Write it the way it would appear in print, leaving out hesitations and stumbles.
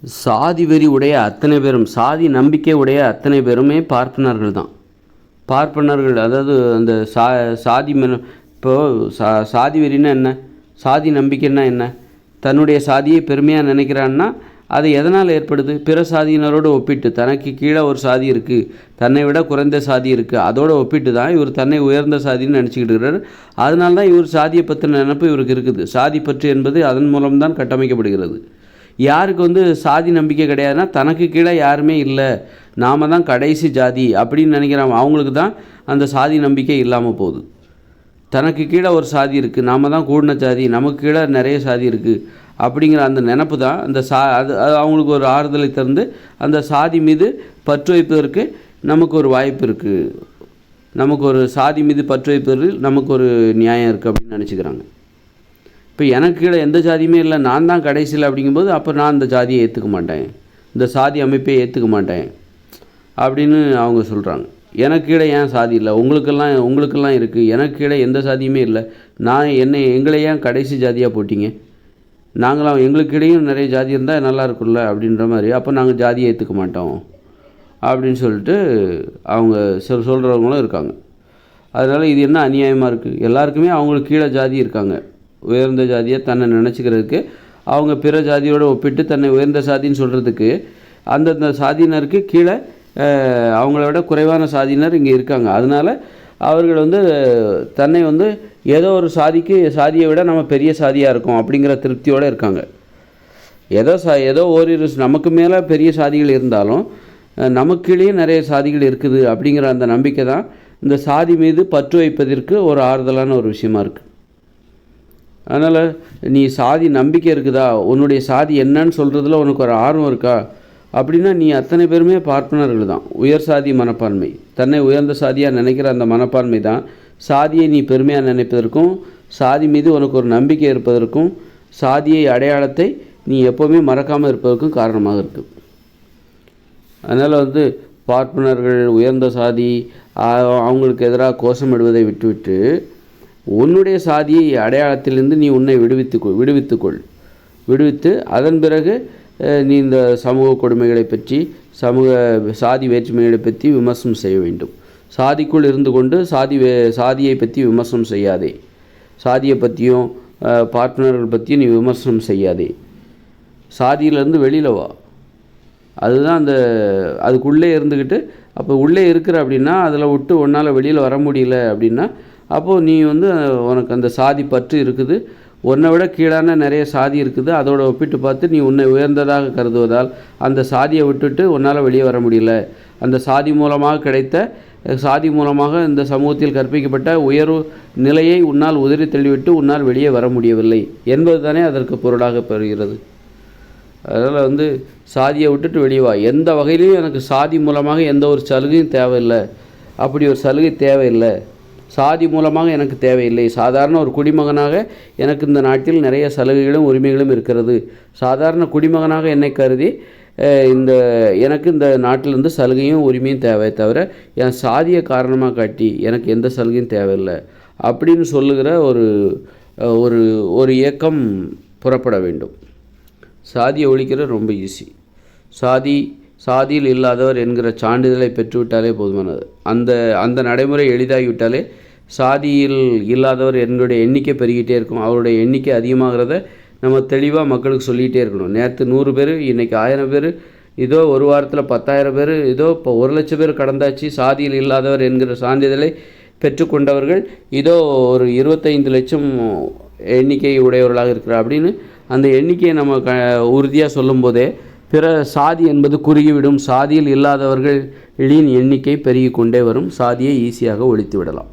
சாதி வெறி உடைய அத்தனை பேரும், சாதி நம்பிக்கை உடைய அத்தனை பேருமே பார்ப்பனர்கள் தான். பார்ப்பனர்கள், அதாவது அந்த சாதி இப்போது சாதி வெறின்னா என்ன, சாதி நம்பிக்கைன்னா என்ன? தன்னுடைய சாதியை பெருமையாக நினைக்கிறான்னா அது எதனால் ஏற்படுது? பிற சாதியினரோடு ஒப்பிட்டு, தனக்கு கீழே ஒரு சாதி இருக்குது, தன்னை விட குறைந்த சாதி இருக்குது, அதோடு ஒப்பிட்டு தான் இவர் தன்னை உயர்ந்த சாதின்னு நினச்சிக்கிட்டு இருக்கிறார். அதனால தான் இவர் சாதியை பற்றின நினைப்பு இவருக்கு இருக்குது. சாதி பற்று என்பது அதன் மூலம்தான் கட்டமைக்கப்படுகிறது. யாருக்கு சாதி நம்பிக்கை கிடையாதுன்னா, தனக்கு கீழே யாருமே இல்லை, நாம் தான் கடைசி ஜாதி அப்படின்னு நினைக்கிறாங்க. அவங்களுக்கு தான் அந்த சாதி நம்பிக்கை இல்லாமல் போகுது. தனக்கு கீழே ஒரு சாதி இருக்குது, நாம் தான் கூடின ஜாதி, நமக்கு கீழே நிறைய சாதி இருக்குது அப்படிங்கிற அந்த நினப்பு தான் அந்த அது அவங்களுக்கு ஒரு ஆறுதலை தந்து அந்த சாதி மீது பற்று வைப்பதற்கு நமக்கு ஒரு வாய்ப்பு இருக்குது, நமக்கு ஒரு சாதி மீது பற்று வைப்பதற்கு நமக்கு ஒரு நியாயம் இருக்குது அப்படின்னு நினச்சிக்கிறாங்க. இப்போ எனக்கு கீழே எந்த ஜாதியுமே இல்லை, நான் தான் கடைசியில் அப்படிங்கும்போது அப்போ நான் இந்த ஜாதியை ஏற்றுக்க மாட்டேன், இந்த சாதி அமைப்பை ஏற்றுக்க மாட்டேன் அப்படின்னு அவங்க சொல்கிறாங்க. எனக்கு கீழே ஏன் சாதி இல்லை, உங்களுக்கெல்லாம் இருக்குது, எனக்கு கீழே எந்த சாதியுமே இல்லை, எங்களை ஏன் கடைசி ஜாதியாக போட்டிங்க, நாங்களாம் எங்களுக்கு இடையும் நிறைய ஜாதி இருந்தால் நல்லா இருக்கும்ல அப்படின்ற மாதிரி, அப்போ நாங்கள் ஜாதியை ஏற்றுக்க மாட்டோம் அப்படின்னு சொல்லிட்டு அவங்க சொல்கிறவங்களும் இருக்காங்க. அதனால் இது என்ன அநியாயமாக இருக்குது? எல்லாருக்குமே அவங்களுக்கு கீழே ஜாதி இருக்காங்க. உயர்ந்த ஜாதியை தன்னை நினச்சிக்கிறதுக்கு, அவங்க பிற ஜாதியோடு ஒப்பிட்டு தன்னை உயர்ந்த சாதின்னு சொல்கிறதுக்கு அந்தந்த சாதியினருக்கு கீழே அவங்கள விட குறைவான சாதியினர் இங்கே இருக்காங்க. அதனால் அவர்கள் தன்னை ஏதோ ஒரு சாதியை விட நம்ம பெரிய சாதியாக இருக்கோம் அப்படிங்கிற திருப்தியோடு இருக்காங்க. ஏதோ ஓரிரு நமக்கு மேலே பெரிய சாதிகள் இருந்தாலும் நமக்குள்ளேயே நிறைய சாதிகள் இருக்குது அப்படிங்கிற அந்த நம்பிக்கை தான் இந்த சாதி மீது பற்று வைப்பதற்கு ஒரு ஆறுதலான ஒரு விஷயமா இருக்குது. அதனால் நீ சாதி நம்பிக்கை இருக்குதா, உன்னுடைய சாதி என்னன்னு சொல்கிறதுல உனக்கு ஒரு ஆர்வம் இருக்கா அப்படின்னா நீ அத்தனை பேருமே பார்ப்பனர்கள் தான். உயர் சாதி மனப்பான்மை, தன்னை உயர்ந்த சாதியாக நினைக்கிற அந்த மனப்பான்மை தான் சாதியை நீ பெருமையாக நினைப்பதற்கும், சாதி மீது உனக்கு ஒரு நம்பிக்கை இருப்பதற்கும், சாதியை அடையாளத்தை நீ எப்போவுமே மறக்காமல் இருப்பதற்கும் காரணமாக இருக்குது. அதனால் பார்ப்பனர்கள், உயர்ந்த சாதி, அவங்களுக்கு எதிராக கோஷமிடுவதை விட்டுவிட்டு உன்னுடைய சாதியை அடையாளத்திலிருந்து நீ உன்னை விடுவித்து அதன் பிறகு நீ இந்த சமூக கொடுமைகளை பற்றி, சாதி வேற்றுமைகளை பற்றி விமர்சனம் செய்ய வேண்டும். சாதிக்குள் இருந்து கொண்டு சாதியை பற்றி விமர்சனம் செய்யாதே, சாதியை பற்றியும் பார்ப்பனர்கள் பற்றியும் நீ விமர்சனம் செய்யாதே. சாதியிலேருந்து வெளியில் வா. அதுதான் அதுக்குள்ளே இருந்துக்கிட்டு, அப்போ உள்ளே இருக்கிற அப்படின்னா அதில் விட்டு உன்னால் வெளியில் வர முடியல அப்படின்னா அப்போது நீ உனக்கு அந்த சாதி பற்று இருக்குது, உன்னை விட கீழான நிறைய சாதி இருக்குது, அதோட ஒப்பிட்டு பார்த்து நீ உன்னை உயர்ந்ததாக கருதுவதால் அந்த சாதியை விட்டுட்டு உன்னால் வெளியே வர முடியல. அந்த சாதி மூலமாக இந்த சமூகத்தில் கற்பிக்கப்பட்ட உயர்வு நிலையை உன்னால் உதறி தள்ளிவிட்டு உன்னால் வெளியே வர முடியவில்லை என்பது தானே அதற்கு பொருளாக பெறுகிறது. அதனால் சாதியை விட்டுட்டு வெளியே வா. எந்த வகையிலையும் எனக்கு சாதி மூலமாக எந்த ஒரு சலுகையும் தேவையில்லை, அப்படி ஒரு சலுகை தேவையில்லை, சாதி மூலமாக எனக்கு தேவையில்லை. சாதாரண ஒரு குடிமகனாக எனக்கு இந்த நாட்டில் நிறைய சலுகைகளும் உரிமைகளும் இருக்கிறது. சாதாரண குடிமகனாக என்னை கருதி எனக்கு இந்த நாட்டிலிருந்து சலுகையும் உரிமையும் தேவை, தவிர என் சாதியை காரணமாக காட்டி எனக்கு எந்த சலுகையும் தேவையில்லை அப்படின்னு சொல்லுகிற ஒரு இயக்கம் புறப்பட வேண்டும். சாதியை ஒழிக்கிறது ரொம்ப ஈஸி. சாதியில் இல்லாதவர் என்கிற சான்றிதழை பெற்றுவிட்டாலே போதுமானது. அந்த நடைமுறை எளிதாகிவிட்டாலே சாதியில் இல்லாதவர் எங்களுடைய எண்ணிக்கை பெருகிட்டே இருக்கும். அவருடைய எண்ணிக்கை அதிகமாகிறத நம்ம தெளிவாக மக்களுக்கு சொல்லிகிட்டே இருக்கணும். நேற்று 100 பேர், இன்றைக்கி 1000 பேர், இதோ ஒரு வாரத்தில் 10,000 பேர், இதோ இப்போ 1,00,000 பேர் கடந்தாச்சு சாதியில் இல்லாதவர் என்கிற சான்றிதழை பெற்றுக்கொண்டவர்கள் இதோ ஒரு 25 லட்சம் எண்ணிக்கை உடையவர்களாக இருக்கிறார் அப்படின்னு அந்த எண்ணிக்கையை நம்ம உறுதியாக சொல்லும் போதே பிற சாதி என்பது குறுகிவிடும். சாதியில் இல்லாதவர்களின் எண்ணிக்கை பெருகி கொண்டே வரும். சாதியை ஈஸியாக ஒழித்து விடலாம்.